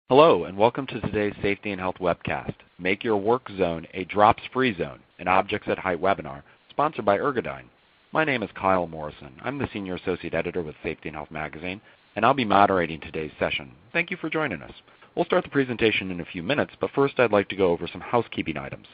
Hello, and welcome to today's Safety and Health webcast. Make your work zone a drops-free zone, an Objects at Height webinar, sponsored by Ergodyne. My name is Kyle Morrison. I'm the Senior Associate Editor with Safety and Health magazine, and I'll be moderating today's session. Thank you for joining us. We'll start the presentation in a few minutes, but first I'd like to go over some housekeeping items.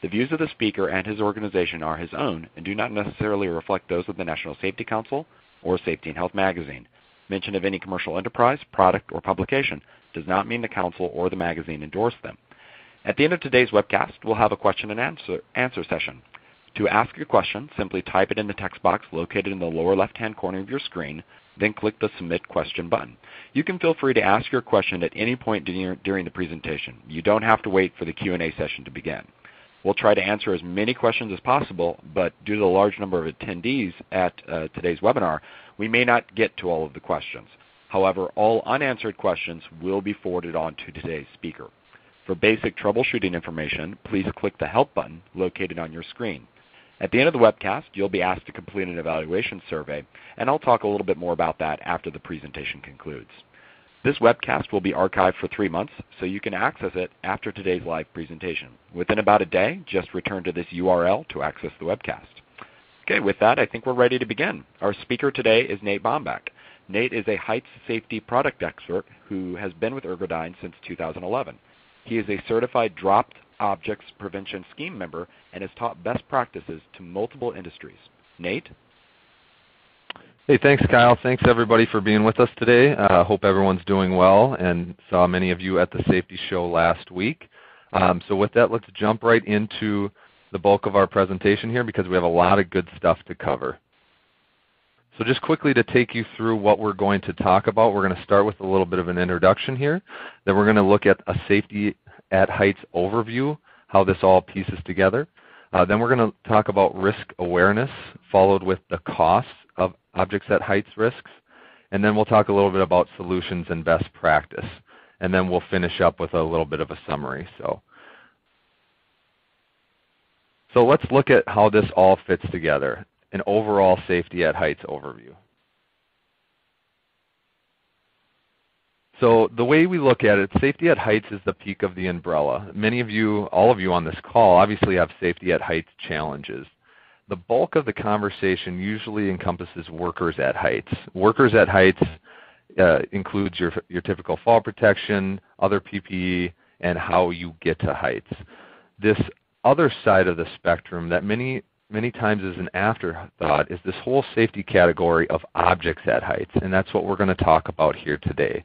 The views of the speaker and his organization are his own and do not necessarily reflect those of the National Safety Council or Safety and Health magazine. Mention of any commercial enterprise, product, or publication does not mean the Council or the magazine endorse them. At the end of today's webcast, we'll have a question and answer session. To ask a question, simply type it in the text box located in the lower left-hand corner of your screen, then click the Submit Question button. You can feel free to ask your question at any point during the presentation. You don't have to wait for the Q&A session to begin. We'll try to answer as many questions as possible, but due to the large number of attendees at today's webinar, we may not get to all of the questions. However, all unanswered questions will be forwarded on to today's speaker. For basic troubleshooting information, please click the Help button located on your screen. At the end of the webcast, you'll be asked to complete an evaluation survey, and I'll talk a little bit more about that after the presentation concludes. This webcast will be archived for 3 months, so you can access it after today's live presentation. Within about a day, just return to this URL to access the webcast. Okay, with that, I think we're ready to begin. Our speaker today is Nate Bombach. Nate is a height safety product expert who has been with Ergodyne since 2011. He is a certified dropped objects prevention scheme member and has taught best practices to multiple industries. Nate? Hey, thanks, Kyle. Thanks, everybody, for being with us today. I hope everyone's doing well and saw many of you at the safety show last week. So with that, let's jump right into the bulk of our presentation here because we have a lot of good stuff to cover. So just quickly to take you through what we're going to talk about, we're going to start with a little bit of an introduction here. Then we're going to look at a Safety at Heights overview, how this all pieces together. Then we're going to talk about risk awareness, followed with the costs of Objects at Heights risks. And then we'll talk a little bit about solutions and best practice. And then we'll finish up with a little bit of a summary. So let's look at how this all fits together. An overall Safety at Heights overview. So the way we look at it, Safety at Heights is the peak of the umbrella. Many of you, all of you on this call, obviously have Safety at Heights challenges. The bulk of the conversation usually encompasses workers at heights. Workers at heights includes your typical fall protection, other PPE, and how you get to heights. This other side of the spectrum that many times is an afterthought is this whole safety category of objects at heights, and that's what we're going to talk about here today.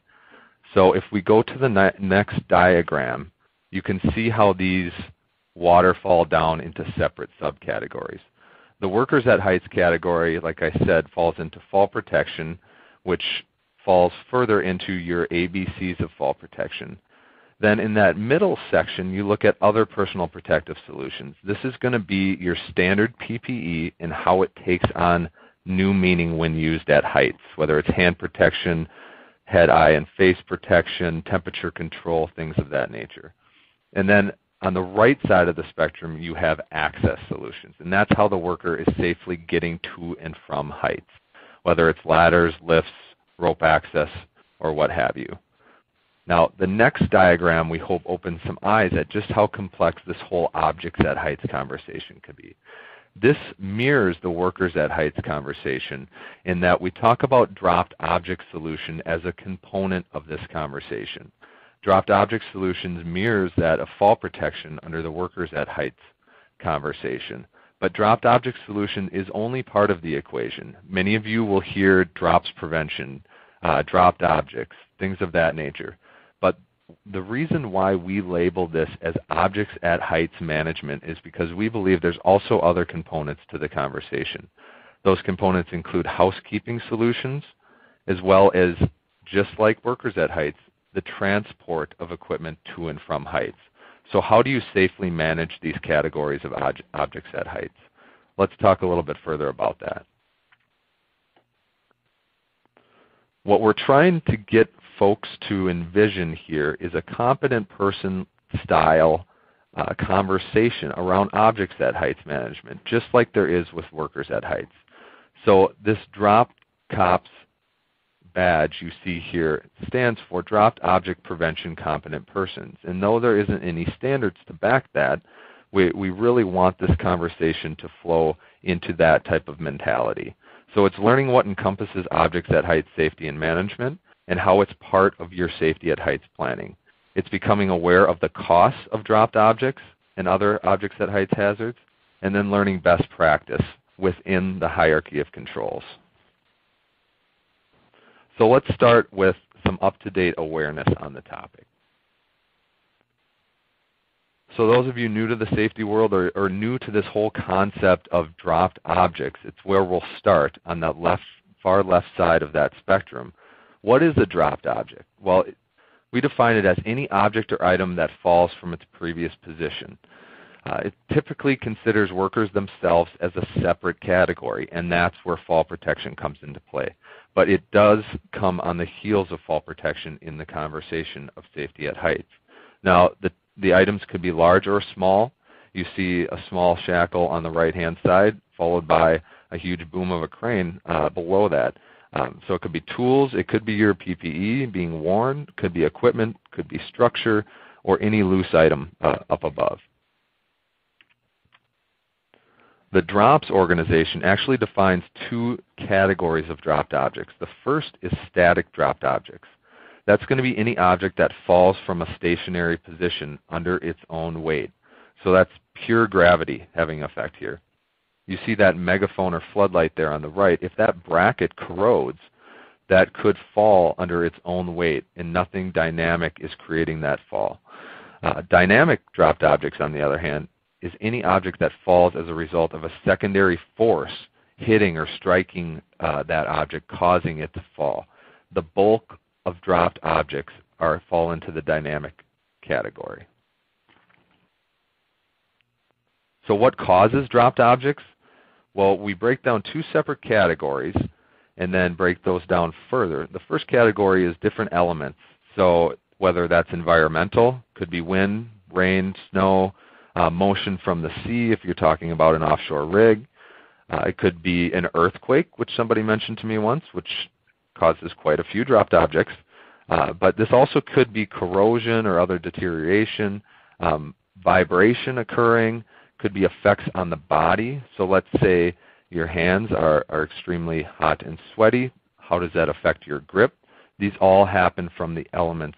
So if we go to the next diagram, you can see how these waterfall down into separate subcategories. The workers at heights category, like I said, falls into fall protection, which falls further into your ABCs of fall protection. Then in that middle section, you look at other personal protective solutions. This is going to be your standard PPE and how it takes on new meaning when used at heights, whether it's hand protection, head, eye, and face protection, temperature control, things of that nature. And then on the right side of the spectrum, you have access solutions, and that's how the worker is safely getting to and from heights, whether it's ladders, lifts, rope access, or what have you. Now, the next diagram we hope opens some eyes at just how complex this whole Objects at Heights conversation could be. This mirrors the Workers at Heights conversation in that we talk about dropped object solution as a component of this conversation. Dropped object solutions mirrors that of fall protection under the Workers at Heights conversation. But dropped object solution is only part of the equation. Many of you will hear drops prevention, dropped objects, things of that nature. But the reason why we label this as Objects at Heights management is because we believe there's also other components to the conversation. Those components include housekeeping solutions, as well as, just like Workers at Heights, the transport of equipment to and from heights. So how do you safely manage these categories of Objects at Heights? Let's talk a little bit further about that. What we're trying to get folks to envision here is a competent person style conversation around Objects at Heights management, just like there is with Workers at Heights. So this drop COPS badge you see here stands for Dropped Object Prevention Competent Persons. And though there isn't any standards to back that, we really want this conversation to flow into that type of mentality. So it's learning what encompasses objects at height safety and management and how it's part of your safety at heights planning. It's becoming aware of the costs of dropped objects and other objects at heights hazards, and then learning best practice within the hierarchy of controls. So let's start with some up-to-date awareness on the topic. So those of you new to the safety world or new to this whole concept of dropped objects, it's where we'll start on the far left side of that spectrum. What is a dropped object? Well, we define it as any object or item that falls from its previous position. It typically considers workers themselves as a separate category, and that's where fall protection comes into play. But it does come on the heels of fall protection in the conversation of safety at heights. Now, the items could be large or small. You see a small shackle on the right-hand side, followed by a huge boom of a crane below that. So it could be tools, it could be your PPE being worn, it could be equipment, could be structure, or any loose item up above. The DROPS organization actually defines two categories of dropped objects. The first is static dropped objects. That's going to be any object that falls from a stationary position under its own weight. So that's pure gravity having effect here. You see that megaphone or floodlight there on the right. If that bracket corrodes, that could fall under its own weight, and nothing dynamic is creating that fall. Dynamic dropped objects, on the other hand, is any object that falls as a result of a secondary force hitting or striking that object, causing it to fall. The bulk of dropped objects fall into the dynamic category. So what causes dropped objects? Well, we break down two separate categories and then break those down further. The first category is different elements. So whether that's environmental, could be wind, rain, snow, motion from the sea if you're talking about an offshore rig. It could be an earthquake, which somebody mentioned to me once, which causes quite a few dropped objects. But this also could be corrosion or other deterioration, vibration occurring, could be effects on the body. So let's say your hands are extremely hot and sweaty. How does that affect your grip? These all happen from the elements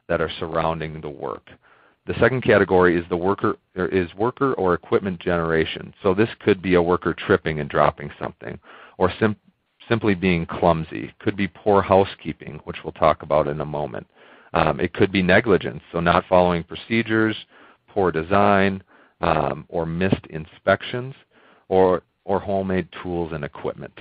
that are surrounding the work. The second category is worker or equipment generation. So this could be a worker tripping and dropping something, or simply being clumsy. Could be poor housekeeping, which we'll talk about in a moment. It could be negligence, so not following procedures, poor design, or missed inspections, or homemade tools and equipment.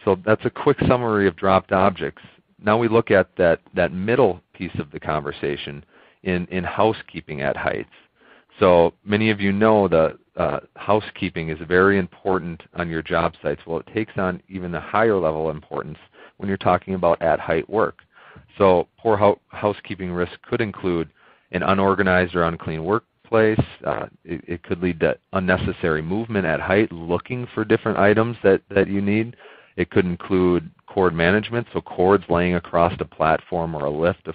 So that's a quick summary of dropped objects. Now we look at that middle piece of the conversation in housekeeping at heights. So many of you know that housekeeping is very important on your job sites. Well, it takes on even a higher level importance when you're talking about at height work. So poor housekeeping risk could include an unorganized or unclean workplace. It could lead to unnecessary movement at height, looking for different items that you need. It could include cord management, so cords laying across a platform or a lift,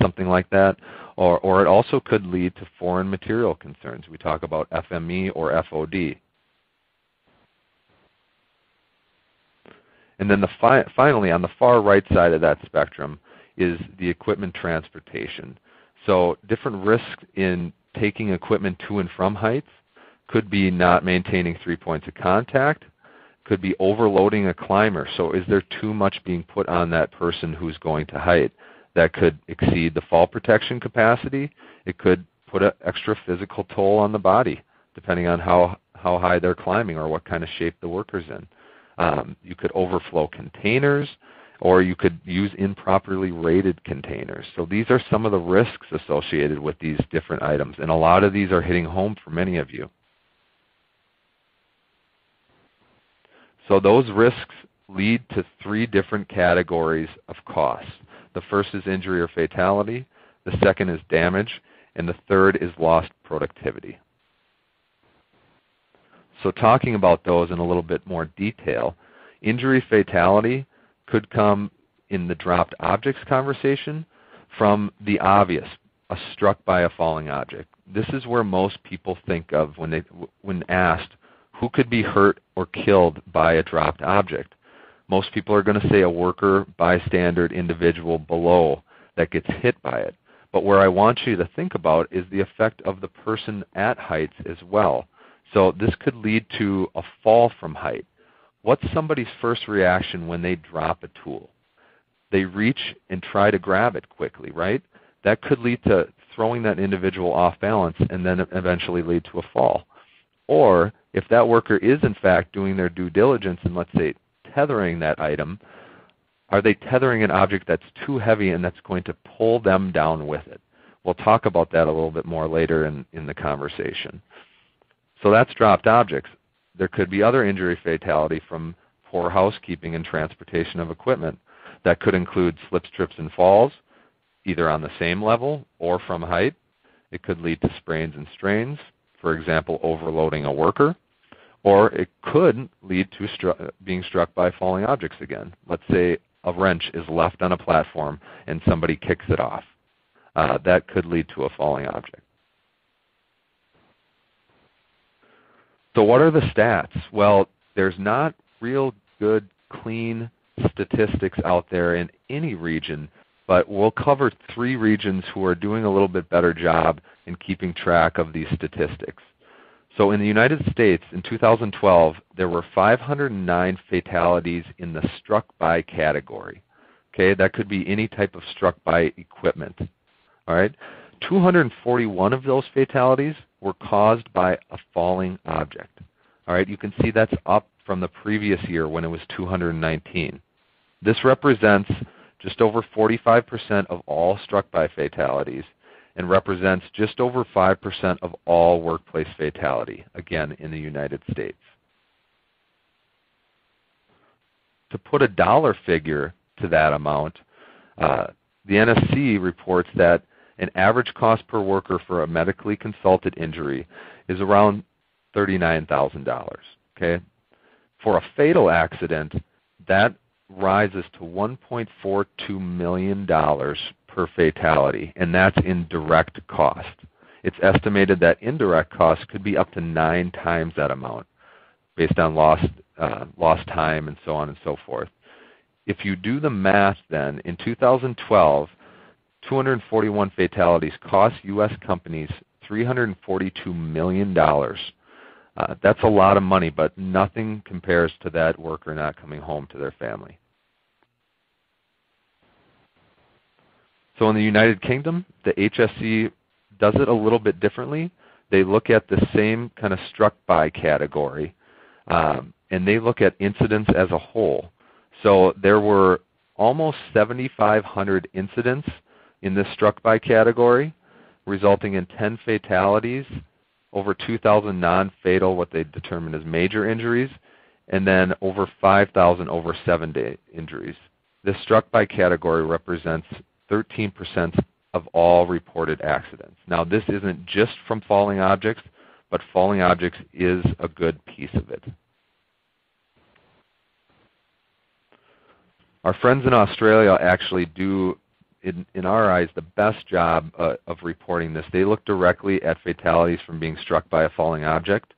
something like that. Or it also could lead to foreign material concerns. We talk about FME or FOD. And then finally, on the far right side of that spectrum is the equipment transportation. So different risks in taking equipment to and from heights could be not maintaining 3 points of contact, could be overloading a climber. So is there too much being put on that person who's going to height? That could exceed the fall protection capacity. It could put an extra physical toll on the body, depending on how high they're climbing or what kind of shape the worker's in. You could overflow containers, or you could use improperly rated containers. So these are some of the risks associated with these different items, and a lot of these are hitting home for many of you. So those risks lead to three different categories of costs. The first is injury or fatality, the second is damage, and the third is lost productivity. So talking about those in a little bit more detail, injury fatality could come in the dropped objects conversation from the obvious, struck by a falling object. This is where most people think of when asked who could be hurt or killed by a dropped object. Most people are going to say a worker, bystander, individual below that gets hit by it. But where I want you to think about is the effect of the person at heights as well. So this could lead to a fall from height. What's somebody's first reaction when they drop a tool? They reach and try to grab it quickly, right? That could lead to throwing that individual off balance and then eventually lead to a fall. Or if that worker is in fact doing their due diligence and, let's say, tethering that item, are they tethering an object that's too heavy and that's going to pull them down with it? We'll talk about that a little bit more later in the conversation. So that's dropped objects. There could be other injury fatality from poor housekeeping and transportation of equipment. That could include slips, trips, and falls, either on the same level or from height. It could lead to sprains and strains, for example, overloading a worker. Or it could lead to being struck by falling objects again. Let's say a wrench is left on a platform and somebody kicks it off. That could lead to a falling object. So what are the stats? Well, there's not real good, clean statistics out there in any region, but we'll cover 3 regions who are doing a little bit better job in keeping track of these statistics. So in the United States, in 2012, there were 509 fatalities in the struck by category. Okay, that could be any type of struck by equipment. All right, 241 of those fatalities were caused by a falling object. All right, you can see that's up from the previous year when it was 219. This represents just over 45% of all struck by fatalities and represents just over 5% of all workplace fatality, again, in the United States. To put a dollar figure to that amount, the NSC reports that an average cost per worker for a medically consulted injury is around $39,000. Okay? For a fatal accident, that rises to $1.42 million per fatality, and that's in direct cost. It's estimated that indirect costs could be up to 9 times that amount based on lost time and so on and so forth. If you do the math then, in 2012, 241 fatalities cost U.S. companies $342 million. That's a lot of money, but nothing compares to that worker not coming home to their family. So in the United Kingdom, the HSE does it a little bit differently. They look at the same kind of struck by category, and they look at incidents as a whole. So there were almost 7,500 incidents in this struck by category, resulting in 10 fatalities, over 2,000 non-fatal, what they determine as major injuries, and then over 5,000 over 7-day injuries. This struck by category represents 13% of all reported accidents. Now, this isn't just from falling objects, but falling objects is a good piece of it. Our friends in Australia actually do, in our eyes, the best job of reporting this. They look directly at fatalities from being struck by a falling object,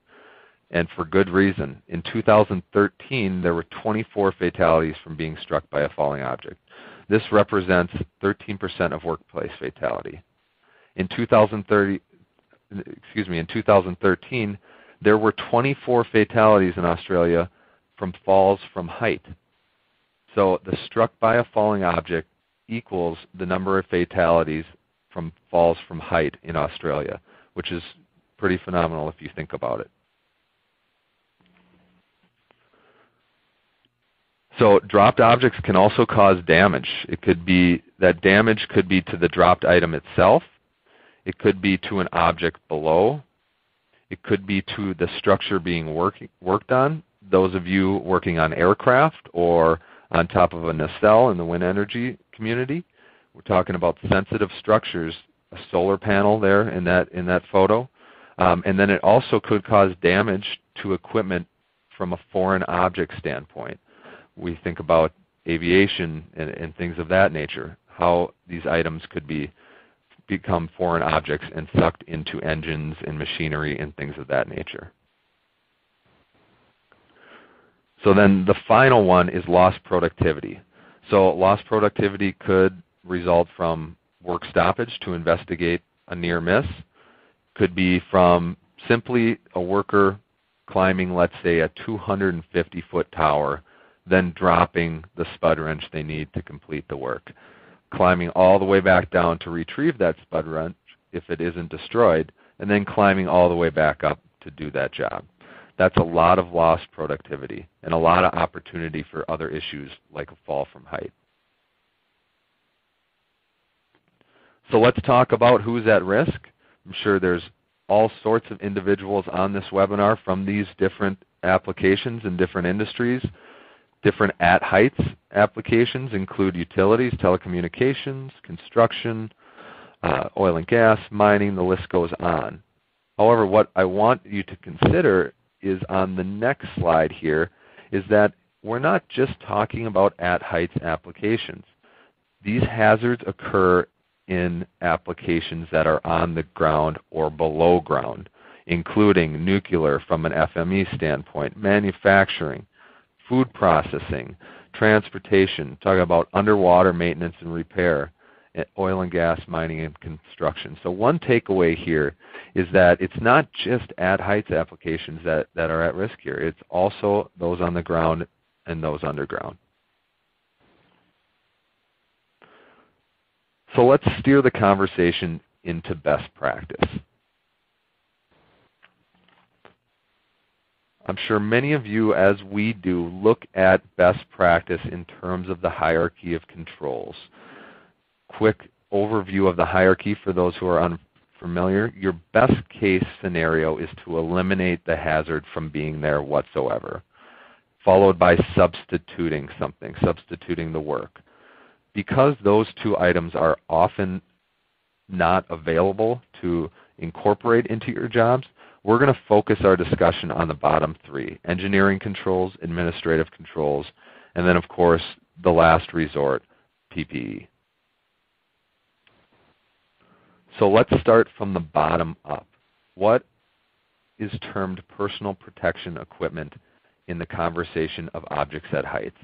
and for good reason. In 2013, there were 24 fatalities from being struck by a falling object. This represents 13% of workplace fatality. In 2013, there were 24 fatalities in Australia from falls from height. So the struck by a falling object equals the number of fatalities from falls from height in Australia, which is pretty phenomenal if you think about it. So dropped objects can also cause damage. It could be, that damage could be to the dropped item itself. It could be to an object below. It could be to the structure being worked on. Those of you working on aircraft or on top of a nacelle in the wind energy community, we're talking about sensitive structures, a solar panel there in that photo. And then it also could cause damage to equipment from a foreign object standpoint. We think about aviation and things of that nature, how these items could become foreign objects and sucked into engines and machinery and things of that nature. So then the final one is lost productivity. So lost productivity could result from work stoppage to investigate a near miss, could be from simply a worker climbing, let's say, a 250-foot tower, then dropping the spud wrench they need to complete the work, climbing all the way back down to retrieve that spud wrench if it isn't destroyed, and then climbing all the way back up to do that job. That's a lot of lost productivity and a lot of opportunity for other issues like a fall from height. So let's talk about who's at risk. I'm sure there's all sorts of individuals on this webinar from these different applications in different industries. Different at heights applications include utilities, telecommunications, construction, oil and gas, mining, the list goes on. However, what I want you to consider is on the next slide here is that we're not just talking about at heights applications. These hazards occur in applications that are on the ground or below ground, including nuclear from an FME standpoint, manufacturing, food processing, transportation, talking about underwater maintenance and repair, oil and gas, mining, and construction. So one takeaway here is that it's not just at heights applications that are at risk here. It's also those on the ground and those underground. So let's steer the conversation into best practice. I'm sure many of you, as we do, look at best practice in terms of the hierarchy of controls. Quick overview of the hierarchy for those who are unfamiliar. Your best case scenario is to eliminate the hazard from being there whatsoever, followed by substituting something, substituting the work. Because those two items are often not available to incorporate into your jobs, we're going to focus our discussion on the bottom three: engineering controls, administrative controls, and then, of course, the last resort, PPE. So let's start from the bottom up. What is termed personal protection equipment in the conversation of objects at heights?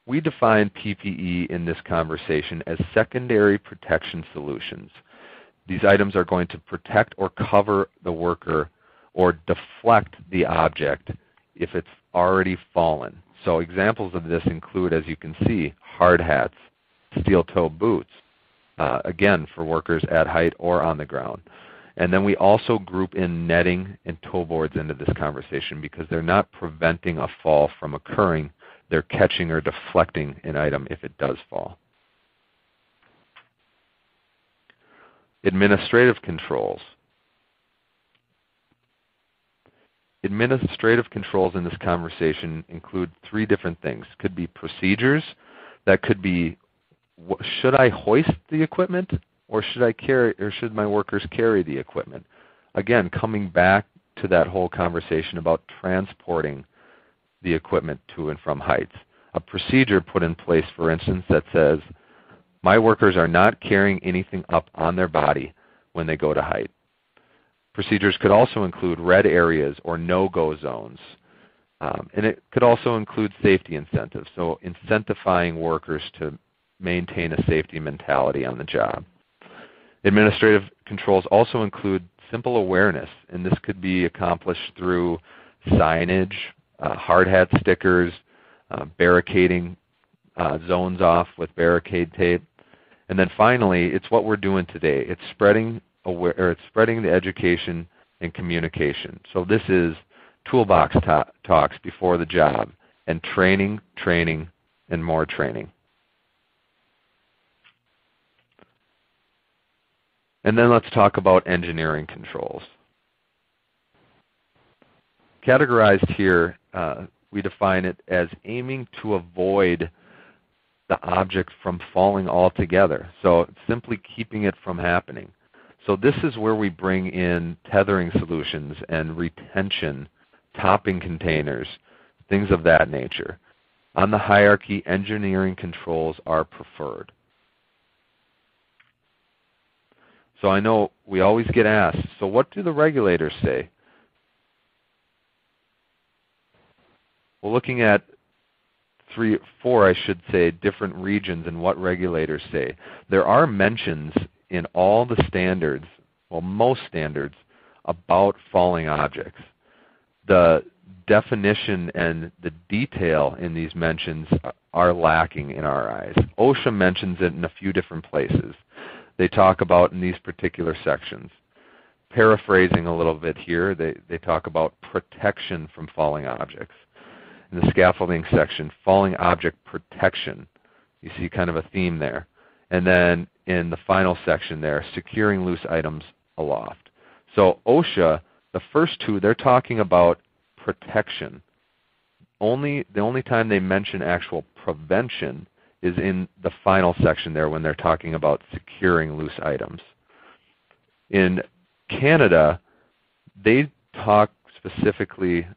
We define PPE in this conversation as secondary protection solutions. These items are going to protect or cover the worker or deflect the object if it's already fallen. So examples of this include, as you can see, hard hats, steel-toe boots, again, for workers at height or on the ground. And then we also group in netting and toe boards into this conversation because they're not preventing a fall from occurring. They're catching or deflecting an item if it does fall. Administrative controls. Administrative controls in this conversation include three different things. Could be procedures. That could be, should I hoist the equipment, or should my workers carry the equipment? Again, coming back to that whole conversation about transporting the equipment to and from heights. A procedure put in place, for instance, that says, my workers are not carrying anything up on their body when they go to height. Procedures could also include red areas or no-go zones. And it could also include safety incentives, so incentivizing workers to maintain a safety mentality on the job. Administrative controls also include simple awareness, and this could be accomplished through signage, hard hat stickers, barricading zones off with barricade tape. And then finally, it's what we're doing today. It's spreading the education and communication. So this is toolbox talks before the job, and training, training, and more training. And then let's talk about engineering controls. Categorized here, we define it as aiming to avoid the object from falling altogether. So simply keeping it from happening. So this is where we bring in tethering solutions and retention, topping containers, things of that nature. On the hierarchy, engineering controls are preferred. So I know we always get asked, so what do the regulators say? Well, looking at four, I should say, different regions and what regulators say. There are mentions in all the standards, well, most standards, about falling objects. The definition and the detail in these mentions are lacking in our eyes. OSHA mentions it in a few different places. They talk about in these particular sections. Paraphrasing a little bit here, they talk about protection from falling objects. In the scaffolding section, falling object protection. You see kind of a theme there. And then in the final section there, securing loose items aloft. So OSHA, the first two, they're talking about protection. The only time they mention actual prevention is in the final section there when they're talking about securing loose items. In Canada, they talk specifically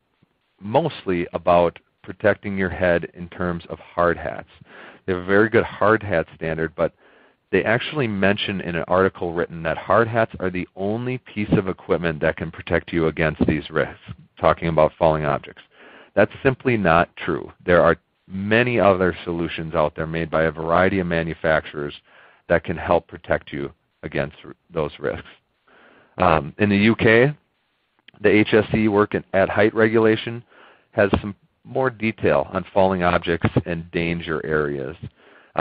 mostly about protecting your head in terms of hard hats. They have a very good hard hat standard, but they actually mention in an article written that hard hats are the only piece of equipment that can protect you against these risks, talking about falling objects. That's simply not true. There are many other solutions out there made by a variety of manufacturers that can help protect you against those risks. In the UK, the HSE work at height regulation has some more detail on falling objects and danger areas.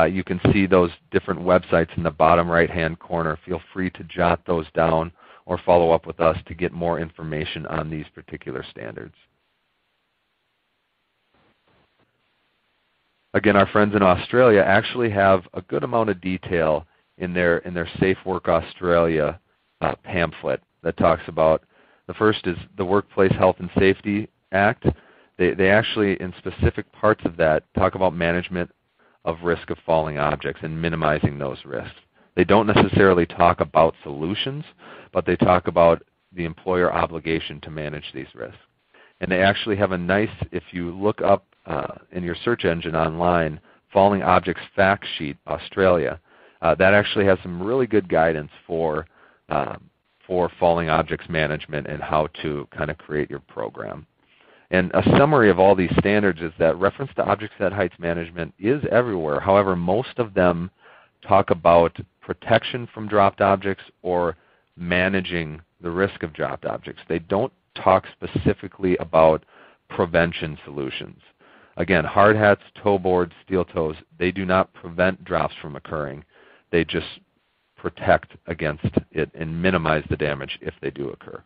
You can see those different websites in the bottom right-hand corner. Feel free to jot those down or follow up with us to get more information on these particular standards. Again, our friends in Australia actually have a good amount of detail in their Safe Work Australia pamphlet that talks about, the first is the Workplace Health and Safety Act. They actually, in specific parts of that, talk about management of risk of falling objects and minimizing those risks. They don't necessarily talk about solutions, but they talk about the employer obligation to manage these risks. And they actually have a nice, if you look up in your search engine online, Falling Objects Fact Sheet Australia, that actually has some really good guidance for falling objects management and how to kind of create your program. And a summary of all these standards is that reference to objects at heights management is everywhere. However, most of them talk about protection from dropped objects or managing the risk of dropped objects. They don't talk specifically about prevention solutions. Again, hard hats, toe boards, steel toes, they do not prevent drops from occurring. They just protect against it and minimize the damage if they do occur.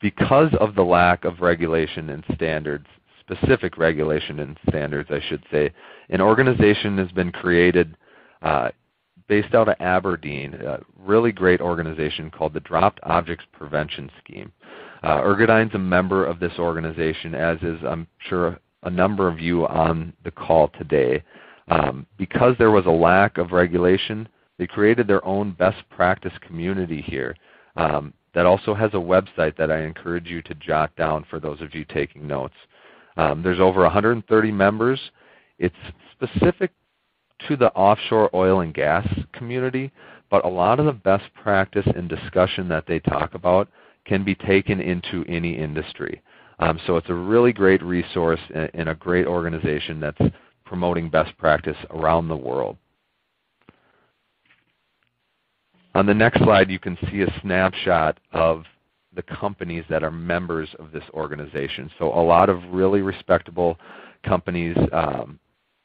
Because of the lack of regulation and standards, specific regulation and standards, I should say, an organization has been created based out of Aberdeen, a really great organization called the Dropped Objects Prevention Scheme. Ergodine's a member of this organization, as is, I'm sure, a number of you on the call today. Because there was a lack of regulation, they created their own best practice community here. That also has a website that I encourage you to jot down for those of you taking notes. There's over 130 members. It's specific to the offshore oil and gas community, but a lot of the best practice and discussion that they talk about can be taken into any industry. So it's a really great resource and a great organization that's promoting best practice around the world. On the next slide, you can see a snapshot of the companies that are members of this organization. So a lot of really respectable companies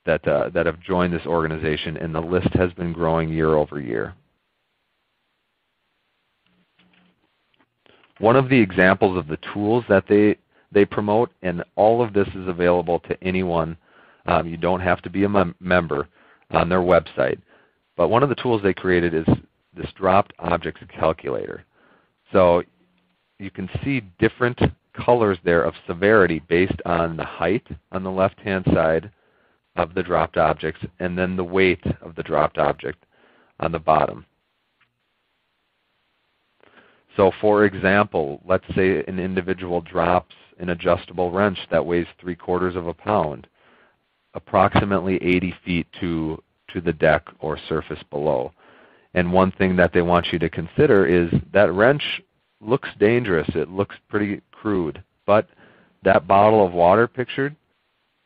that have joined this organization, and the list has been growing year over year. One of the examples of the tools that they promote, and all of this is available to anyone. You don't have to be a member on their website. But one of the tools they created is this dropped objects calculator. So you can see different colors there of severity based on the height on the left-hand side of the dropped objects and then the weight of the dropped object on the bottom. So for example, let's say an individual drops an adjustable wrench that weighs 3/4 of a pound, approximately 80 feet to the deck or surface below. And one thing that they want you to consider is that wrench looks dangerous. It looks pretty crude. But that bottle of water pictured,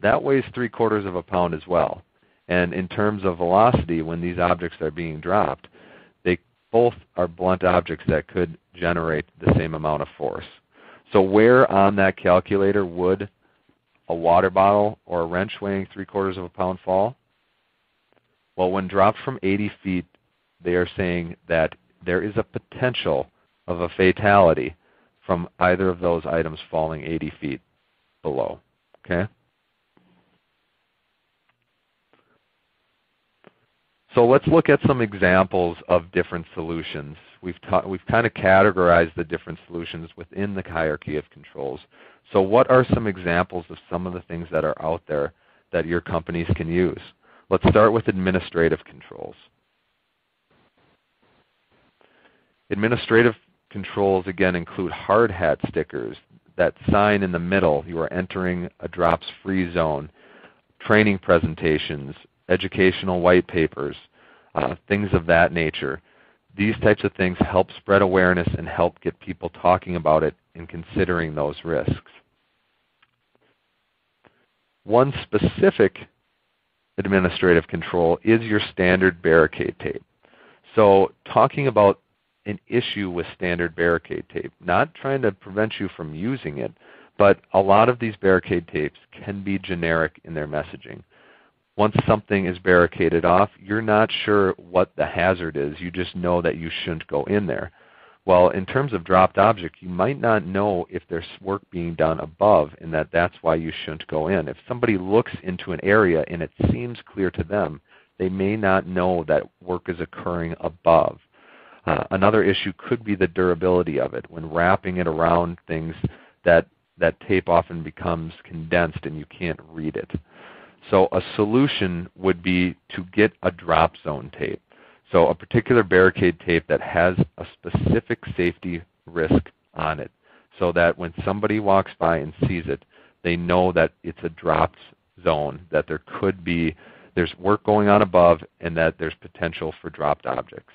that weighs 3/4 of a pound as well. And in terms of velocity, when these objects are being dropped, they both are blunt objects that could generate the same amount of force. So where on that calculator would a water bottle or a wrench weighing 3/4 of a pound fall? Well, when dropped from 80 feet, they are saying that there is a potential of a fatality from either of those items falling 80 feet below. Okay? So let's look at some examples of different solutions. We've kind of categorized the different solutions within the hierarchy of controls. So what are some examples of some of the things that are out there that your companies can use? Let's start with administrative controls. Administrative controls, again, include hard hat stickers, that sign in the middle, you are entering a drops-free zone, training presentations, educational white papers, things of that nature. These types of things help spread awareness and help get people talking about it and considering those risks. One specific administrative control is your standard barricade tape. So talking about an issue with standard barricade tape, not trying to prevent you from using it, but a lot of these barricade tapes can be generic in their messaging. Once something is barricaded off, you're not sure what the hazard is. You just know that you shouldn't go in there. Well, in terms of dropped object, you might not know if there's work being done above and that's why you shouldn't go in. If somebody looks into an area and it seems clear to them, they may not know that work is occurring above. Another issue could be the durability of it. When wrapping it around things, that tape often becomes condensed and you can't read it. So a solution would be to get a drop zone tape. So a particular barricade tape that has a specific safety risk on it, so that when somebody walks by and sees it, they know that it's a dropped zone, that there's work going on above, and that there's potential for dropped objects.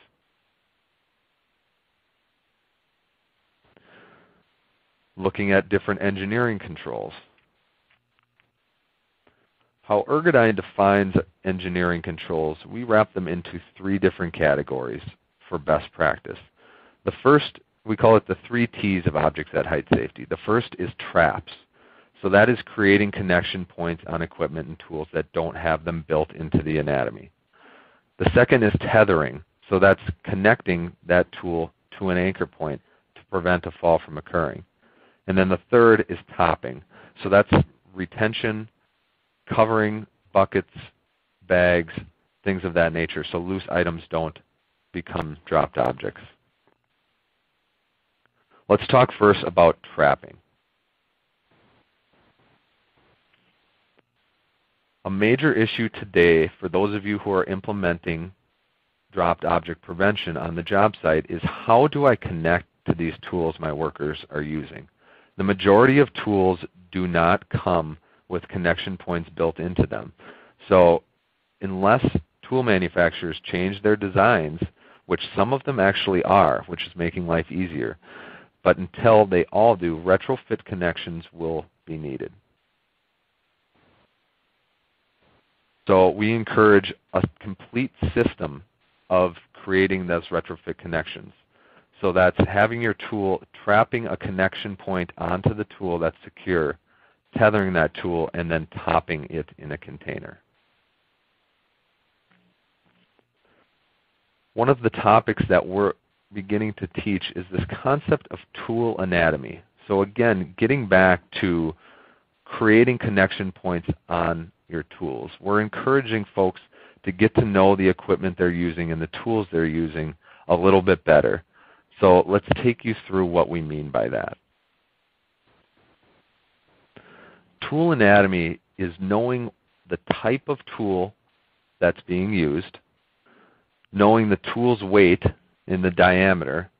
Looking at different engineering controls. How Ergodyne defines engineering controls, we wrap them into 3 different categories for best practice. The first, we call it the 3 T's of objects at height safety. The first is traps. So that is creating connection points on equipment and tools that don't have them built into the anatomy. The second is tethering. So that's connecting that tool to an anchor point to prevent a fall from occurring. And then the third is topping. So that's retention, covering buckets, bags, things of that nature, so loose items don't become dropped objects. Let's talk first about trapping. A major issue today for those of you who are implementing dropped object prevention on the job site is, how do I connect to these tools my workers are using? The majority of tools do not come with connection points built into them. So unless tool manufacturers change their designs, which some of them actually are, which is making life easier, but until they all do, retrofit connections will be needed. So we encourage a complete system of creating those retrofit connections. So that's having your tool, trapping a connection point onto the tool that's secure, tethering that tool, and then topping it in a container. One of the topics that we're beginning to teach is this concept of tool anatomy. So again, getting back to creating connection points on your tools. We're encouraging folks to get to know the equipment they're using and the tools they're using a little bit better. So let's take you through what we mean by that. Tool anatomy is knowing the type of tool that's being used, knowing the tool's weight in the diameter,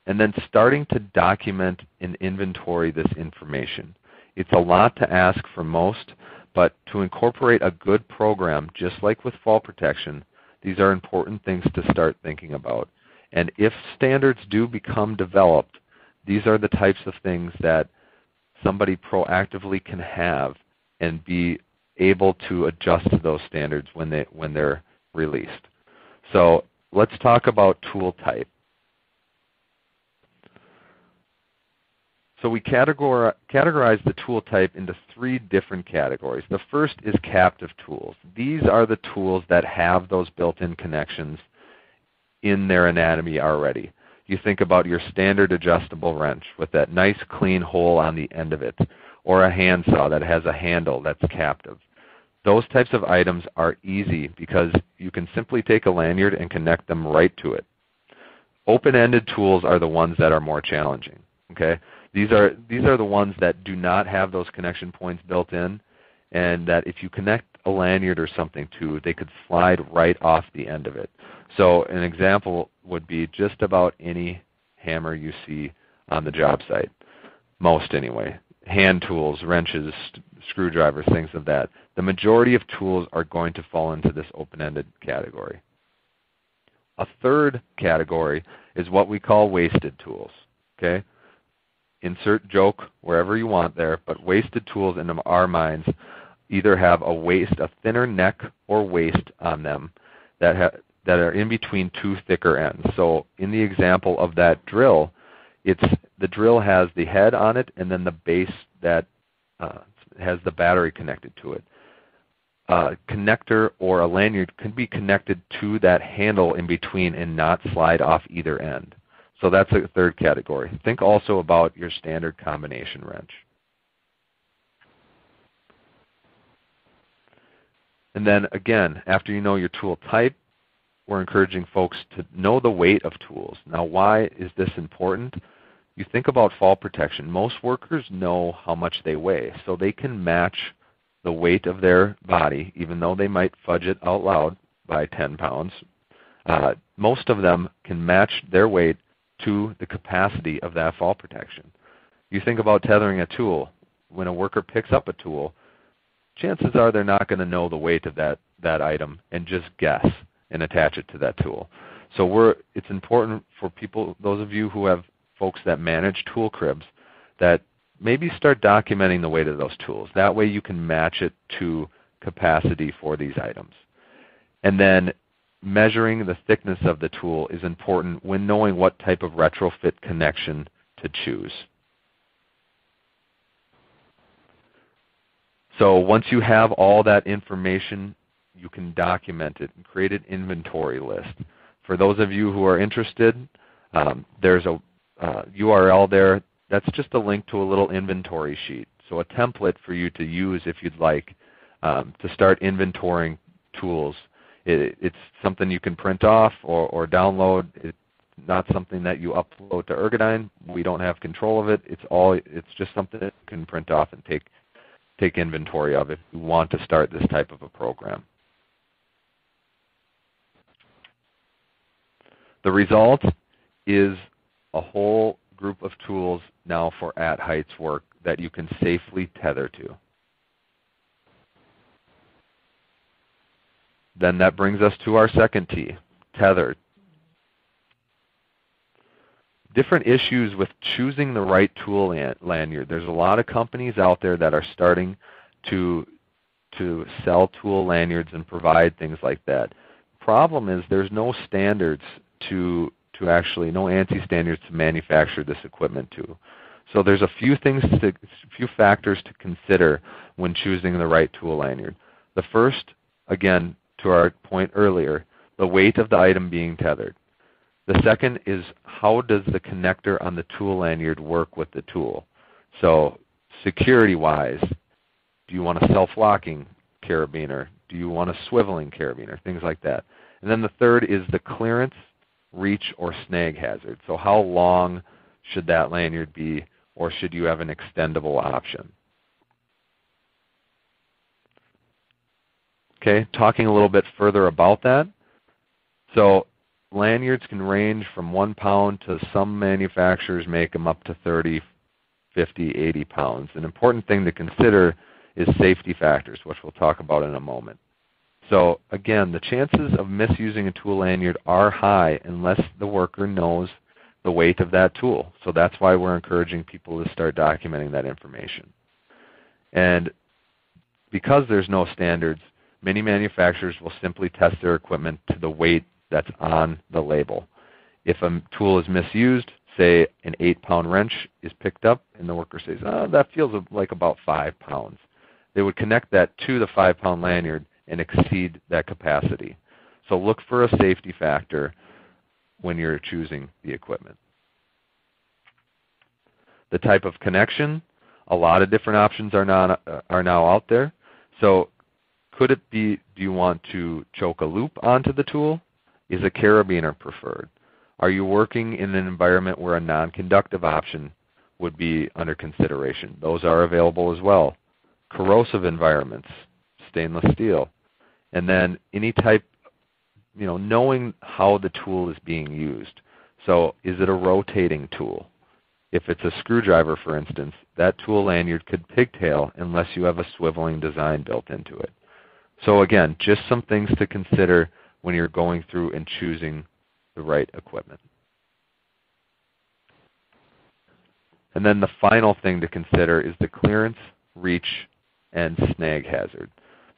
and then starting to document and inventory this information. It's a lot to ask for most, but to incorporate a good program, just like with fall protection, these are important things to start thinking about. And if standards do become developed, these are the types of things that somebody proactively can have and be able to adjust to those standards when they're released. So let's talk about tool type. So we categorize the tool type into 3 different categories. The first is captive tools. These are the tools that have those built-in connections in their anatomy already. You think about your standard adjustable wrench with that nice clean hole on the end of it, or a handsaw that has a handle that's captive. Those types of items are easy because you can simply take a lanyard and connect them right to it. Open-ended tools are the ones that are more challenging. Okay? These are the ones that do not have those connection points built in, and that if you connect a lanyard or something to, they could slide right off the end of it. So an example would be just about any hammer you see on the job site, most anyway. Hand tools, wrenches, screwdrivers, things of that. The majority of tools are going to fall into this open-ended category. A third category is what we call wasted tools. Okay? Insert joke wherever you want there, but wasted tools in our minds either have a thinner neck or waist on them that are in between 2 thicker ends. So in the example of that drill, the drill has the head on it and then the base that has the battery connected to it. A connector or a lanyard can be connected to that handle in between and not slide off either end. So that's a third category. Think also about your standard combination wrench. And then again, after you know your tool type, we're encouraging folks to know the weight of tools. Now, why is this important? You think about fall protection. Most workers know how much they weigh, so they can match the weight of their body, even though they might fudge it out loud by 10 pounds. Most of them can match their weight to the capacity of that fall protection. You think about tethering a tool. When a worker picks up a tool, chances are they're not going to know the weight of that item and just guess and attach it to that tool. So it's important for people, those of you who have folks that manage tool cribs, that maybe start documenting the weight of those tools. That way you can match it to capacity for these items. And then measuring the thickness of the tool is important when knowing what type of retrofit connection to choose. So once you have all that information, you can document it and create an inventory list. For those of you who are interested, there's a URL there. That's just a link to a little inventory sheet. So a template for you to use if you'd like to start inventorying tools. It's something you can print off or download. It's not something that you upload to Ergodyne. We don't have control of it. It's just something that you can print off and take inventory of if you want to start this type of a program. The result is a whole group of tools now for at-heights work that you can safely tether to. Then that brings us to our second T, tether. Different issues with choosing the right tool lanyard. There's a lot of companies out there that are starting to sell tool lanyards and provide things like that. Problem is there's no standards no ANSI standards to manufacture this equipment to. So there's a few factors to consider when choosing the right tool lanyard. The first, again, to our point earlier, the weight of the item being tethered. The second is how does the connector on the tool lanyard work with the tool? So security-wise, do you want a self-locking carabiner? Do you want a swiveling carabiner? Things like that. And then the third is the clearance, reach, or snag hazard. So how long should that lanyard be, or should you have an extendable option? Okay, talking a little bit further about that. So lanyards can range from 1 pound to some manufacturers make them up to 30, 50, 80 pounds. An important thing to consider is safety factors, which we'll talk about in a moment. So again, the chances of misusing a tool lanyard are high unless the worker knows the weight of that tool. So that's why we're encouraging people to start documenting that information. And because there's no standards, many manufacturers will simply test their equipment to the weight that's on the label. If a tool is misused, say an 8-pound wrench is picked up and the worker says, oh, that feels like about 5 pounds. They would connect that to the 5-pound lanyard and exceed that capacity. So look for a safety factor when you're choosing the equipment. The type of connection, a lot of different options are now out there. So could it be, do you want to choke a loop onto the tool? Is a carabiner preferred? Are you working in an environment where a non-conductive option would be under consideration? Those are available as well. Corrosive environments, stainless steel. And then any type, knowing how the tool is being used. So is it a rotating tool? If it's a screwdriver, for instance, that tool lanyard could pigtail unless you have a swiveling design built into it. So again, just some things to consider when you're going through and choosing the right equipment. And then the final thing to consider is the clearance, reach, and snag hazard.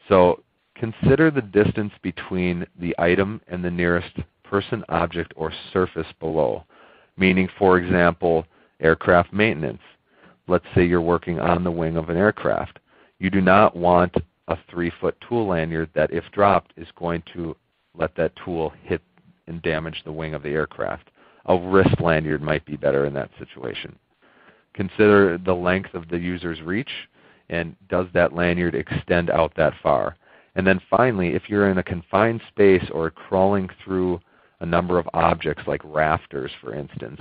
So consider the distance between the item and the nearest person, object, or surface below. Meaning, for example, aircraft maintenance. Let's say you're working on the wing of an aircraft. You do not want a 3-foot tool lanyard that, if dropped, is going to let that tool hit and damage the wing of the aircraft. A wrist lanyard might be better in that situation. Consider the length of the user's reach, and does that lanyard extend out that far? And then finally, if you're in a confined space or crawling through a number of objects like rafters, for instance,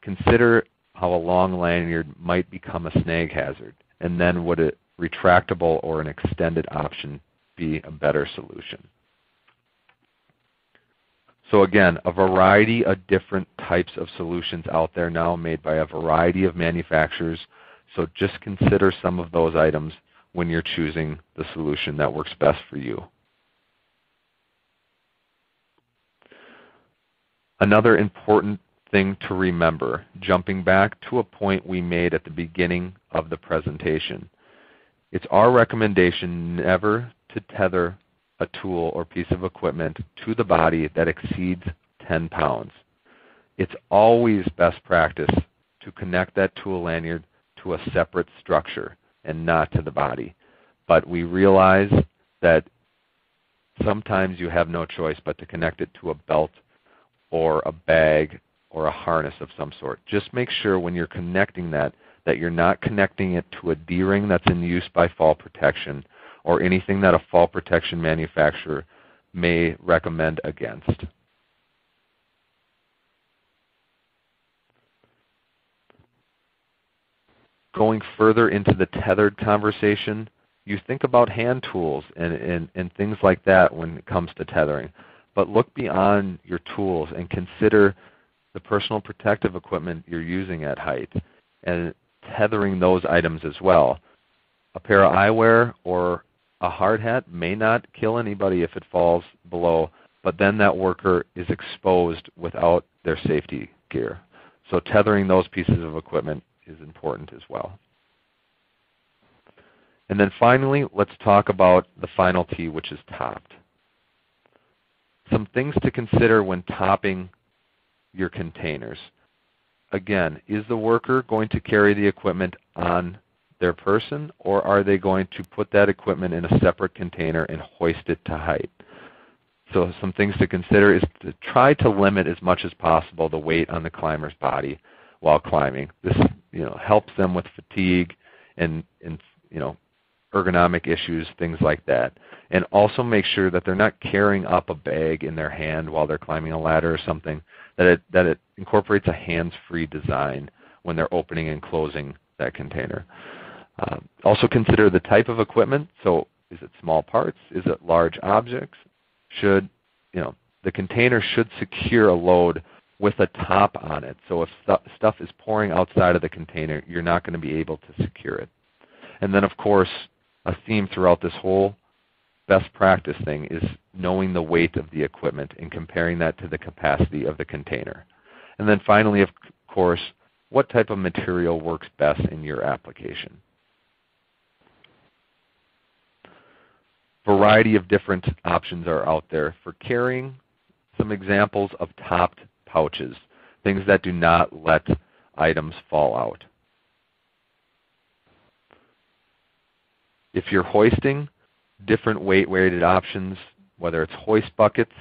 consider how a long lanyard might become a snag hazard, and then would a retractable or an extended option be a better solution? So again, a variety of different types of solutions out there now made by a variety of manufacturers. So just consider some of those items when you're choosing the solution that works best for you. Another important thing to remember, jumping back to a point we made at the beginning of the presentation, it's our recommendation never to tether a tool or piece of equipment to the body that exceeds 10 pounds. It's always best practice to connect that tool lanyard to a separate structure and not to the body. But we realize that sometimes you have no choice but to connect it to a belt or a bag or a harness of some sort. Just make sure when you're connecting that you're not connecting it to a D-ring that's in use by fall protection or anything that a fall protection manufacturer may recommend against. Going further into the tethered conversation, you think about hand tools and things like that when it comes to tethering. But look beyond your tools and consider the personal protective equipment you're using at height and tethering those items as well. A pair of eyewear or a hard hat may not kill anybody if it falls below, but then that worker is exposed without their safety gear. So tethering those pieces of equipment is important as well. And then finally, let's talk about the final T, which is topped. Some things to consider when topping your containers. Again, is the worker going to carry the equipment on their person, or are they going to put that equipment in a separate container and hoist it to height? So some things to consider is to try to limit as much as possible the weight on the climber's body while climbing. This helps them with fatigue and ergonomic issues, things like that. And also make sure that they're not carrying up a bag in their hand while they're climbing a ladder or something, that it incorporates a hands-free design when they're opening and closing that container. Also consider the type of equipment. So is it small parts? Is it large objects? Should the container should secure a load with a top on it. So if stuff is pouring outside of the container, you're not going to be able to secure it. And then, of course, a theme throughout this whole best practice thing is knowing the weight of the equipment and comparing that to the capacity of the container. And then finally, of course, what type of material works best in your application. Variety of different options are out there for carrying. Some examples of topped pouches, things that do not let items fall out. If you're hoisting, different weight-rated options, whether it's hoist buckets,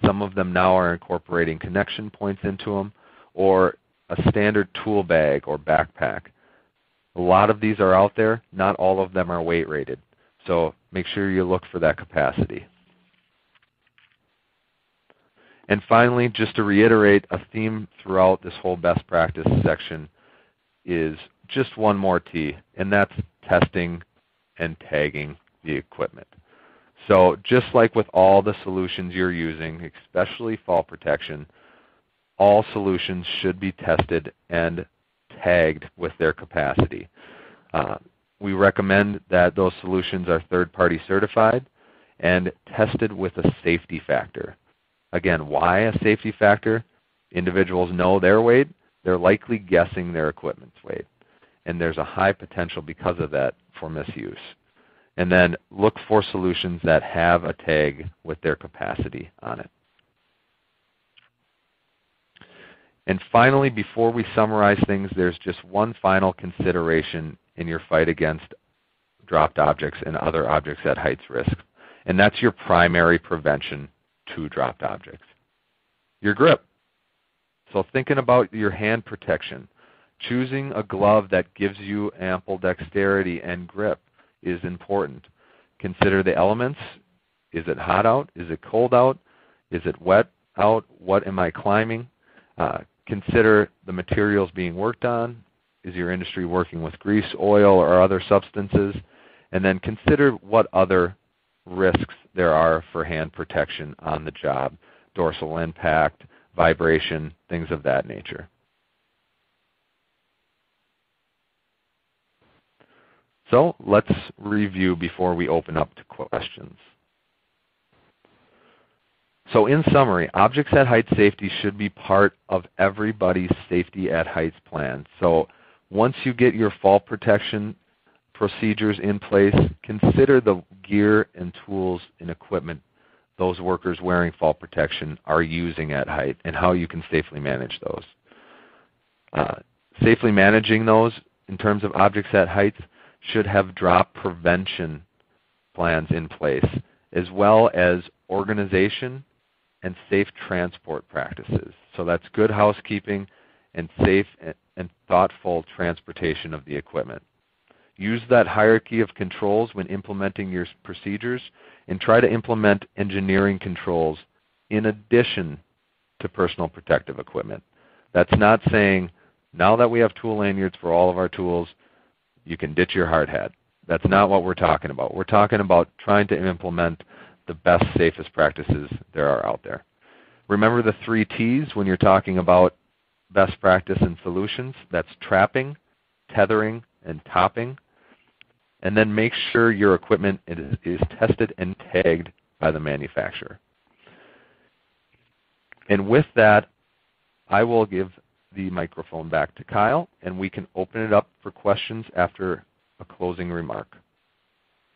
some of them now are incorporating connection points into them, or a standard tool bag or backpack. A lot of these are out there. Not all of them are weight-rated. So make sure you look for that capacity. And finally, just to reiterate, a theme throughout this whole best practice section is just one more T, and that's testing and tagging the equipment. So just like with all the solutions you're using, especially fall protection, all solutions should be tested and tagged with their capacity. We recommend that those solutions are third-party certified and tested with a safety factor. Again, why a safety factor? Individuals know their weight. They're likely guessing their equipment's weight. And there's a high potential because of that for misuse. And then look for solutions that have a tag with their capacity on it. And finally, before we summarize things, there's just one final consideration in your fight against dropped objects and other objects at heights risk. And that's your primary prevention to dropped objects. Your grip. So thinking about your hand protection, choosing a glove that gives you ample dexterity and grip is important. Consider the elements. Is it hot out? Is it cold out? Is it wet out? What am I climbing? Consider the materials being worked on. Is your industry working with grease, oil, or other substances? And then consider what other risks there are for hand protection on the job. Dorsal impact, vibration, things of that nature. So let's review before we open up to questions. So in summary, objects at height safety should be part of everybody's safety at heights plan. So once you get your fall protection procedures in place, consider the gear and tools and equipment those workers wearing fall protection are using at height and how you can safely manage those. Safely managing those in terms of objects at heights should have drop prevention plans in place, as well as organization and safe transport practices. So that's good housekeeping and safe and thoughtful transportation of the equipment. Use that hierarchy of controls when implementing your procedures, and try to implement engineering controls in addition to personal protective equipment. That's not saying, now that we have tool lanyards for all of our tools, you can ditch your hard hat. That's not what we're talking about. We're talking about trying to implement the best, safest practices there are out there. Remember the 3 T's when you're talking about best practice and solutions. That's trapping, tethering, and topping. And then make sure your equipment is tested and tagged by the manufacturer. And with that, I will give the microphone back to Kyle, and we can open it up for questions after a closing remark.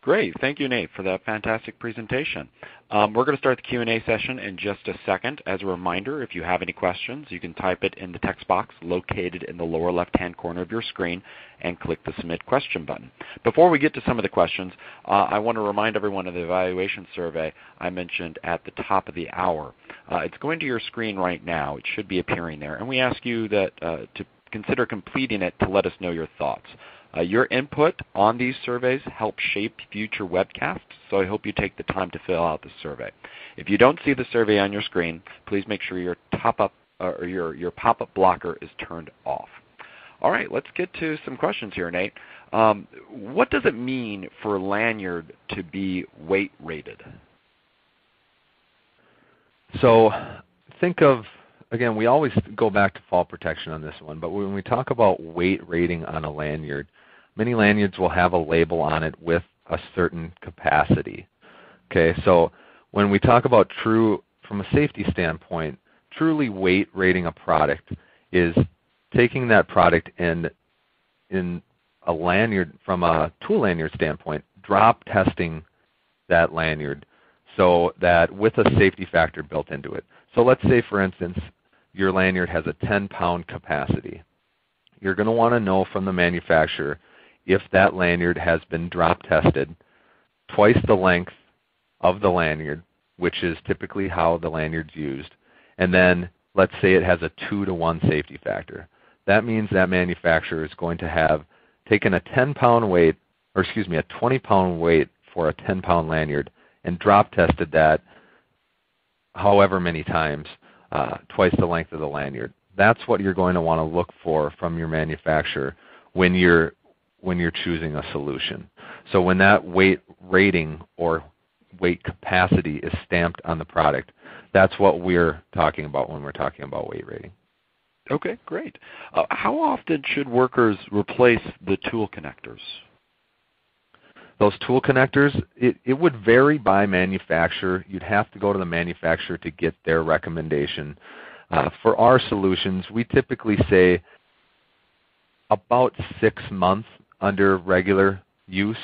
Great. Thank you, Nate, for that fantastic presentation. We're going to start the Q&A session in just a second. As a reminder, if you have any questions, you can type it in the text box located in the lower left-hand corner of your screen and click the Submit Question button. Before we get to some of the questions, I want to remind everyone of the evaluation survey I mentioned at the top of the hour. It's going to your screen right now. It should be appearing there. And we ask you that to consider completing it to let us know your thoughts. Your input on these surveys helps shape future webcasts, so I hope you take the time to fill out the survey. If you don't see the survey on your screen, please make sure your pop-up blocker is turned off. All right, let's get to some questions here, Nate. What does it mean for lanyard to be weight rated? So think of, again, we always go back to fall protection on this one, but when we talk about weight rating on a lanyard, many lanyards will have a label on it with a certain capacity. Okay, so when we talk about from a safety standpoint, truly weight rating a product is taking that product and in a lanyard, from a tool lanyard standpoint, drop testing that lanyard so that with a safety factor built into it. So let's say, for instance, your lanyard has a 10-pound capacity. You're going to want to know from the manufacturer if that lanyard has been drop tested twice the length of the lanyard, which is typically how the lanyard's used, and then let's say it has a 2-to-1 safety factor. That means that manufacturer is going to have taken a 10-pound weight, or excuse me, a 20-pound weight for a 10-pound lanyard and drop tested that however many times, twice the length of the lanyard. That's what you're going to want to look for from your manufacturer when you're choosing a solution. So when that weight rating or weight capacity is stamped on the product, that's what we're talking about when we're talking about weight rating. Okay, great. How often should workers replace the tool connectors? Those tool connectors, it would vary by manufacturer. You'd have to go to the manufacturer to get their recommendation. For our solutions, we typically say about 6 months under regular use,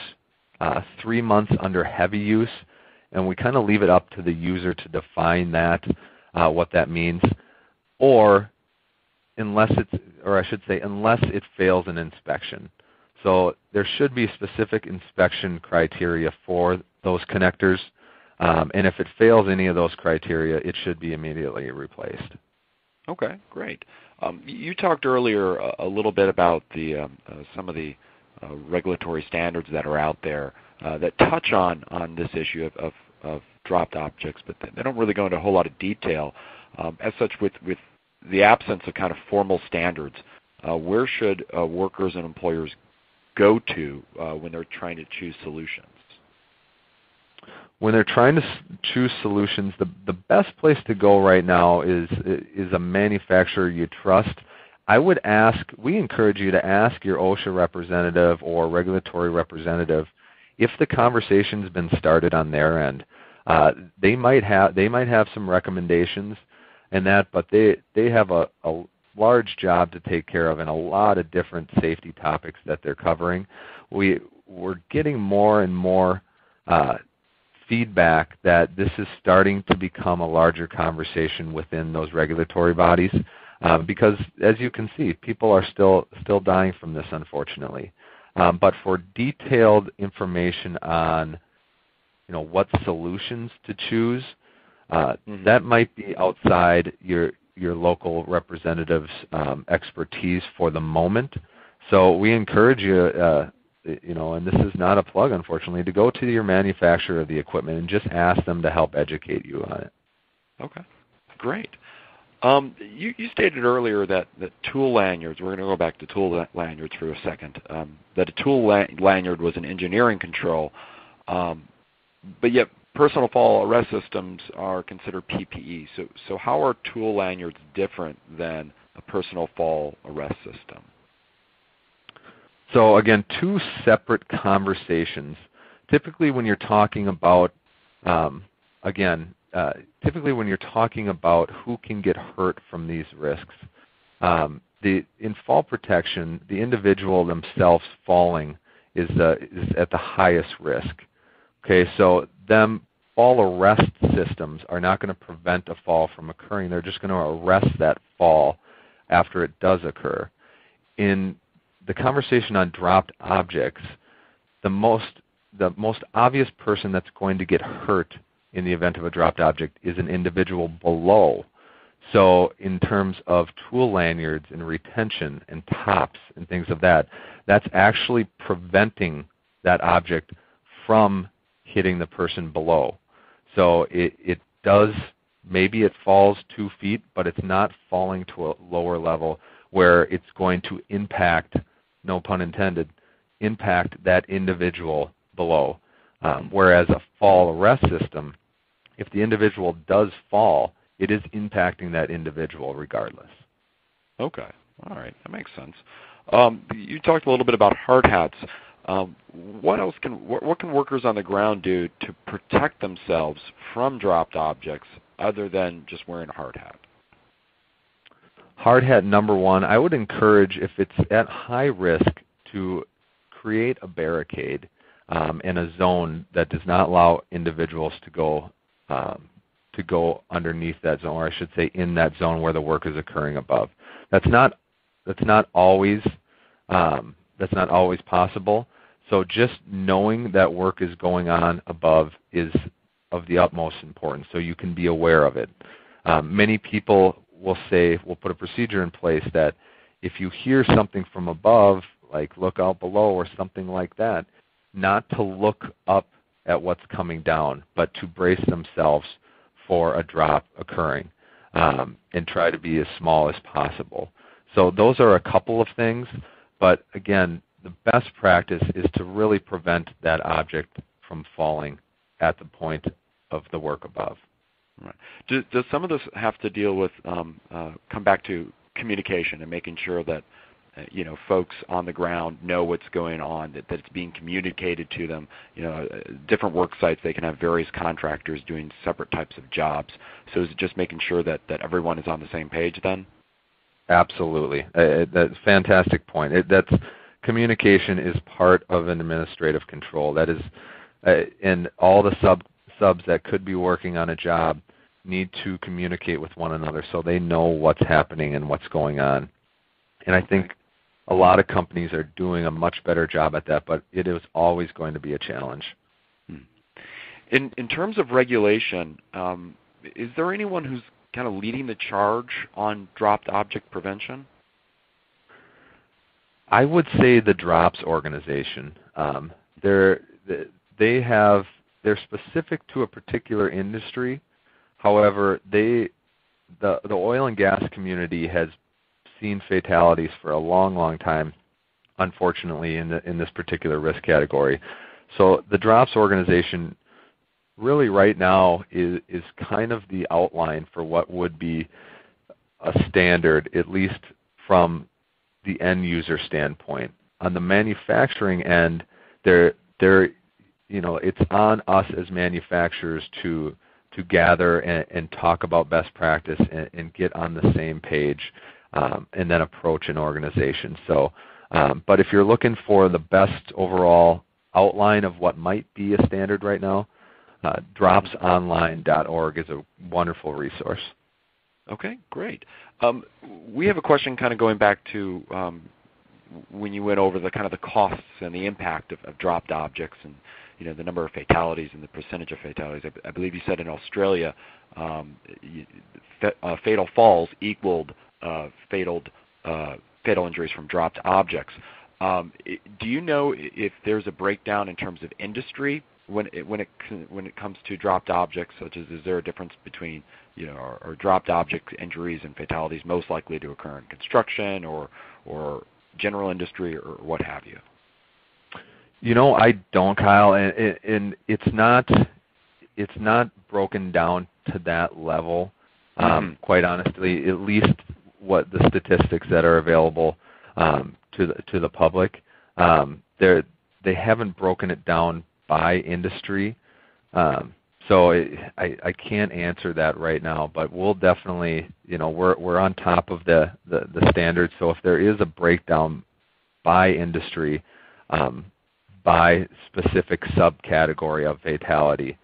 3 months under heavy use, and we kind of leave it up to the user to define that, what that means, or unless it fails an inspection. So there should be specific inspection criteria for those connectors, and if it fails any of those criteria, it should be immediately replaced. Okay, great. You talked earlier a little bit about some of the regulatory standards that are out there that touch on this issue of dropped objects, but they don't really go into a whole lot of detail. As such, with the absence of kind of formal standards, where should workers and employers go to when they're trying to choose solutions? When they're trying to choose solutions, the best place to go right now is a manufacturer you trust. We encourage you to ask your OSHA representative or regulatory representative if the conversation's been started on their end. They might have some recommendations and that, but they have a large job to take care of and a lot of different safety topics that they're covering. We're getting more and more feedback that this is starting to become a larger conversation within those regulatory bodies because, as you can see, people are still dying from this, unfortunately. But for detailed information on what solutions to choose, that might be outside your local representative's expertise for the moment. So we encourage you, and this is not a plug, unfortunately, to go to your manufacturer of the equipment and just ask them to help educate you on it. Okay, great. You stated earlier that tool lanyards, we're going to go back to tool lanyards for a second, that a tool lanyard was an engineering control, but yet personal fall arrest systems are considered PPE. So how are tool lanyards different than a personal fall arrest system? So again, two separate conversations. Typically when you're talking about, when you're talking about who can get hurt from these risks, in fall protection, the individual themselves falling is at the highest risk. Okay, so fall arrest systems are not going to prevent a fall from occurring. They're just going to arrest that fall after it does occur. In the conversation on dropped objects, the most obvious person that's going to get hurt in the event of a dropped object is an individual below. So in terms of tool lanyards and retention and tops and things of that, that's actually preventing that object from hitting the person below. So it does, maybe it falls 2 feet, but it's not falling to a lower level where it's going to impact, no pun intended, impact that individual below. Whereas a fall arrest system, if the individual does fall, it is impacting that individual regardless. Okay. All right. That makes sense. You talked a little bit about hard hats. What can workers on the ground do to protect themselves from dropped objects other than just wearing a hard hat? Hard hat number one, I would encourage, if it's at high risk, to create a barricade in a zone that does not allow individuals to go underneath that zone, or I should say in that zone where the work is occurring above. That's not always possible. So just knowing that work is going on above is of the utmost importance, so you can be aware of it. Many people will say, we'll put a procedure in place that if you hear something from above, like look out below or something like that, not to look up at what's coming down, but to brace themselves for a drop occurring and try to be as small as possible. So those are a couple of things, but again, the best practice is to really prevent that object from falling at the point of the work above. Right. Does some of this have to deal with come back to communication and making sure that folks on the ground know what's going on, that it's being communicated to them? Different work sites, they can have various contractors doing separate types of jobs. So is it just making sure that everyone is on the same page then? Absolutely. That's a fantastic point. Communication is part of an administrative control. That is, and all the subs that could be working on a job need to communicate with one another so they know what's happening and what's going on. And I think a lot of companies are doing a much better job at that, but it is always going to be a challenge. In terms of regulation, is there anyone who's kind of leading the charge on dropped object prevention? I would say the DROPS organization. They're specific to a particular industry. However, the oil and gas community has seen fatalities for a long, long time, unfortunately, in this particular risk category. So the DROPS organization really right now is kind of the outline for what would be a standard, at least from the end user standpoint. On the manufacturing end, it's on us as manufacturers to gather and talk about best practice and get on the same page and then approach an organization. So, but if you're looking for the best overall outline of what might be a standard right now, dropsonline.org is a wonderful resource. Okay, great. We have a question kind of going back to when you went over the kind of the costs and the impact of dropped objects and the number of fatalities and the percentage of fatalities. I believe you said in Australia fatal falls equaled fatal injuries from dropped objects. Do you know if there's a breakdown in terms of industry when it comes to dropped objects, such as is there a difference between are dropped object injuries and fatalities most likely to occur in construction or general industry or what have you? I don't, Kyle, and it's not broken down to that level. Quite honestly, at least what the statistics that are available to the public, they haven't broken it down by industry. So I can't answer that right now, but we'll definitely, we're on top of the standards. So if there is a breakdown by industry, by specific subcategory of fatality,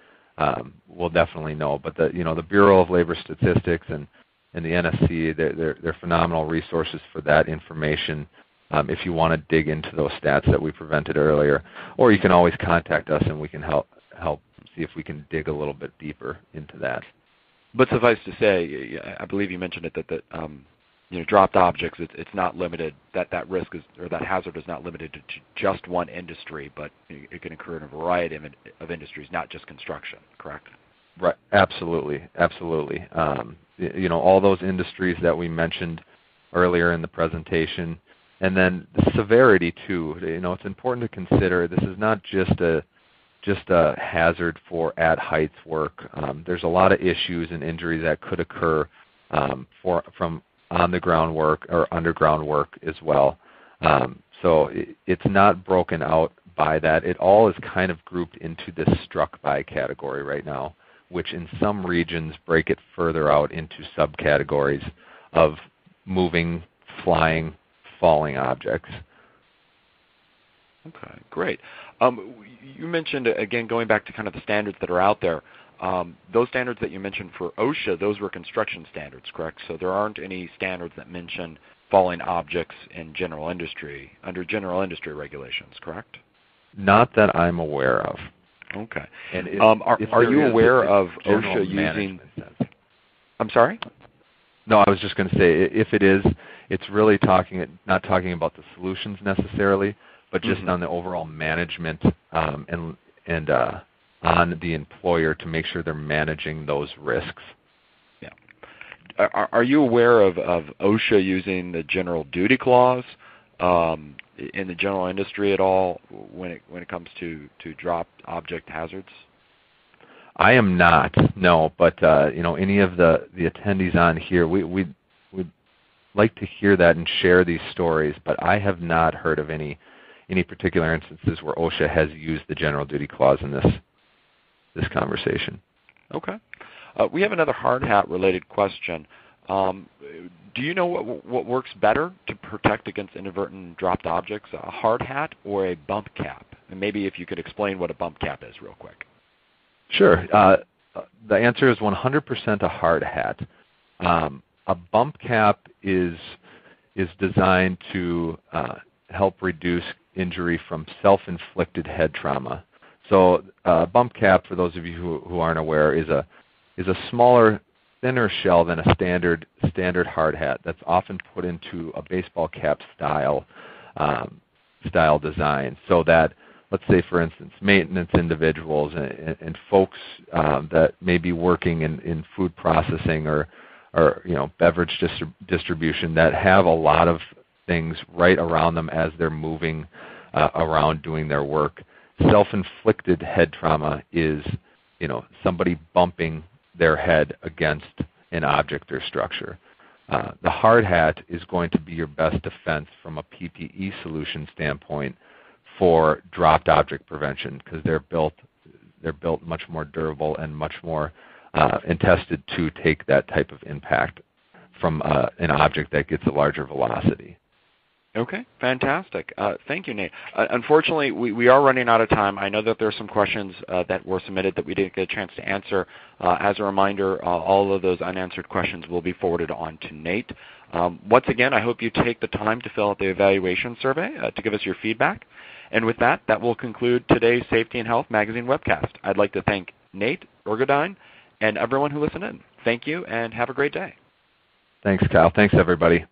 we'll definitely know. But the Bureau of Labor Statistics and the NSC, they're phenomenal resources for that information. If you want to dig into those stats that we presented earlier, or you can always contact us and we can help see if we can dig a little bit deeper into that. But suffice to say, I believe you mentioned it that dropped objects, it's not limited, that risk is, or that hazard is not limited to just one industry, but it can occur in a variety of industries, not just construction, correct? Right. Absolutely. All those industries that we mentioned earlier in the presentation, and then the severity too. It's important to consider this is not just a just a hazard for at heights work. There's a lot of issues and injuries that could occur from on the ground work or underground work as well. So it's not broken out by that. It all is kind of grouped into this struck by category right now, which in some regions break it further out into subcategories of moving, flying, falling objects. Okay, great. You mentioned, again, going back to kind of the standards that are out there, those standards that you mentioned for OSHA, those were construction standards, correct? So there aren't any standards that mention falling objects in general industry, under general industry regulations, correct? Not that I'm aware of. Okay. And are you aware of OSHA using... I'm sorry? No, I was just going to say, if it is, it's really not talking about the solutions necessarily, but just on the overall management and on the employer to make sure they're managing those risks. Yeah. Are you aware of OSHA using the general duty clause in the general industry at all when it comes to drop object hazards? I am not, no, but any of the attendees on here, we'd like to hear that and share these stories, but I have not heard of any particular instances where OSHA has used the general duty clause in this conversation. Okay. We have another hard hat related question. Do you know what works better to protect against inadvertent dropped objects, a hard hat or a bump cap? And maybe if you could explain what a bump cap is real quick. Sure. The answer is 100% a hard hat. A bump cap is designed to help reduce injury from self-inflicted head trauma. So bump cap, for those of you who aren't aware, is a smaller, thinner shell than a standard hard hat that's often put into a baseball cap style design, so that, let's say, for instance, maintenance individuals and folks that may be working in food processing or beverage distribution that have a lot of things right around them as they're moving around doing their work. Self-inflicted head trauma is, somebody bumping their head against an object or structure. The hard hat is going to be your best defense from a PPE solution standpoint for dropped object prevention, because they're built much more durable and much more and tested to take that type of impact from an object that gets a larger velocity. Okay, fantastic. Thank you, Nate. Unfortunately, we are running out of time. I know that there are some questions that were submitted that we didn't get a chance to answer. As a reminder, all of those unanswered questions will be forwarded on to Nate. Once again, I hope you take the time to fill out the evaluation survey to give us your feedback. And with that, that will conclude today's Safety and Health Magazine webcast. I'd like to thank Nate, Ergodyne, and everyone who listened in. Thank you, and have a great day. Thanks, Kyle. Thanks, everybody.